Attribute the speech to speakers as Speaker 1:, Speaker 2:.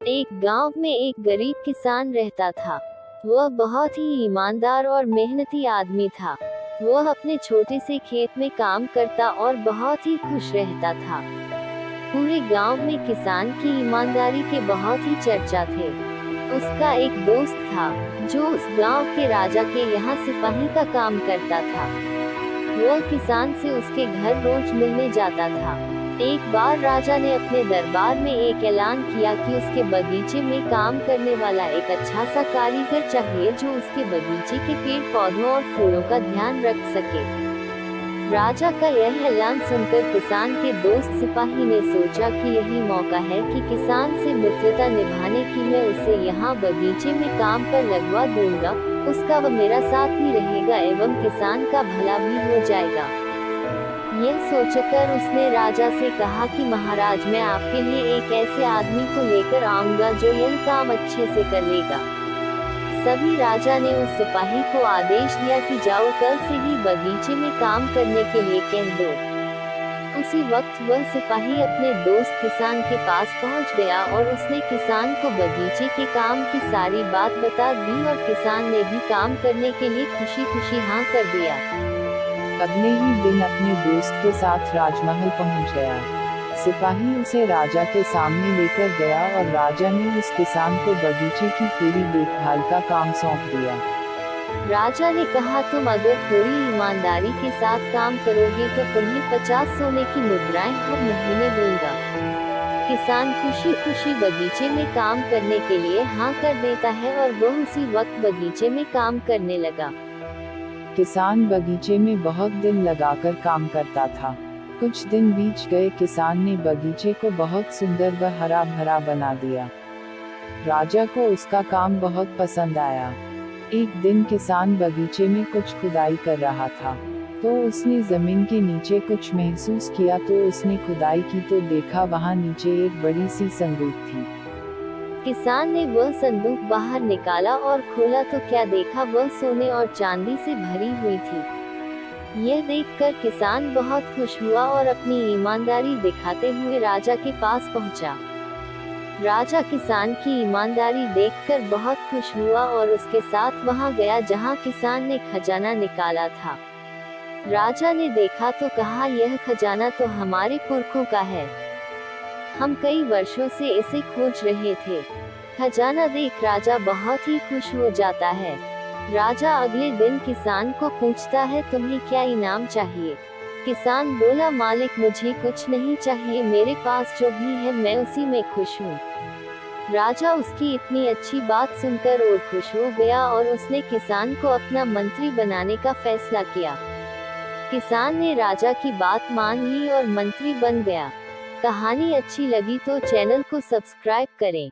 Speaker 1: एक गांव में एक गरीब किसान रहता था। वह बहुत ही ईमानदार और मेहनती आदमी था। वह अपने छोटे से खेत में काम करता और बहुत ही खुश रहता था। पूरे गांव में किसान की ईमानदारी के बहुत ही चर्चा थे। उसका एक दोस्त था जो उस गांव के राजा के यहाँ सिपाही का काम करता था। वह किसान से उसके घर रोज मिलने जाता था। एक बार राजा ने अपने दरबार में एक ऐलान किया कि उसके बगीचे में काम करने वाला एक अच्छा सा कारीगर चाहिए जो उसके बगीचे के पेड़ पौधों और फूलों का ध्यान रख सके। राजा का यह ऐलान सुनकर किसान के दोस्त सिपाही ने सोचा कि यही मौका है कि किसान से मित्रता निभाने की मैं उसे यहाँ बगीचे में काम पर लगवा दूंगा। उसका व मेरा साथ भी रहेगा एवं किसान का भला भी हो जाएगा। यह सोचकर उसने राजा से कहा कि महाराज, मैं आपके लिए एक ऐसे आदमी को लेकर आऊंगा जो यह काम अच्छे से कर लेगा। तभी राजा ने उस सिपाही को आदेश दिया कि जाओ, कल से ही बगीचे में काम करने के लिए कह दो। उसी वक्त वह सिपाही अपने दोस्त किसान के पास पहुंच गया और उसने किसान को बगीचे के काम की सारी बात बता दी और किसान ने भी काम करने के लिए खुशी खुशी हाँ कर दिया।
Speaker 2: अगले ही दिन अपने दोस्त के साथ राजमहल पहुंच गया। सिपाही उसे राजा के सामने लेकर गया और राजा ने उस किसान को बगीचे की पूरी देखभाल का काम सौंप दिया।
Speaker 1: राजा ने कहा, तुम अगर पूरी ईमानदारी के साथ काम करोगे तो तुम्हें 50 सोने की मुद्राएं हर महीने दूंगा। किसान खुशी खुशी बगीचे में काम करने के लिए हाँ कर देता है और वह उसी वक्त बगीचे में काम करने लगा।
Speaker 2: किसान बगीचे में बहुत दिन लगाकर काम करता था। कुछ दिन बीत गए, किसान ने बगीचे को बहुत सुंदर व हरा भरा बना दिया। राजा को उसका काम बहुत पसंद आया। एक दिन किसान बगीचे में कुछ खुदाई कर रहा था, तो उसने जमीन के नीचे कुछ महसूस किया। तो उसने खुदाई की तो देखा वहां नीचे एक बड़ी सी संदूक थी।
Speaker 1: किसान ने वह संदूक बाहर निकाला और खोला तो क्या देखा, वह सोने और चांदी से भरी हुई थी। यह देखकर किसान बहुत खुश हुआ और अपनी ईमानदारी दिखाते हुए राजा के पास पहुंचा। राजा किसान की ईमानदारी देखकर बहुत खुश हुआ और उसके साथ वहां गया जहां किसान ने खजाना निकाला था। राजा ने देखा तो कहा, यह खजाना तो हमारे पुरखों का है। हम कई वर्षों से इसे खोज रहे थे। खजाना देख राजा बहुत ही खुश हो जाता है। राजा अगले दिन किसान को पूछता है, तुम्हें क्या इनाम चाहिए? किसान बोला, मालिक, मुझे कुछ नहीं चाहिए, मेरे पास जो भी है मैं उसी में खुश हूँ। राजा उसकी इतनी अच्छी बात सुनकर और खुश हो गया और उसने किसान को अपना मंत्री बनाने का फैसला किया। किसान ने राजा की बात मान ली और मंत्री बन गया। कहानी अच्छी लगी तो चैनल को सब्सक्राइब करें।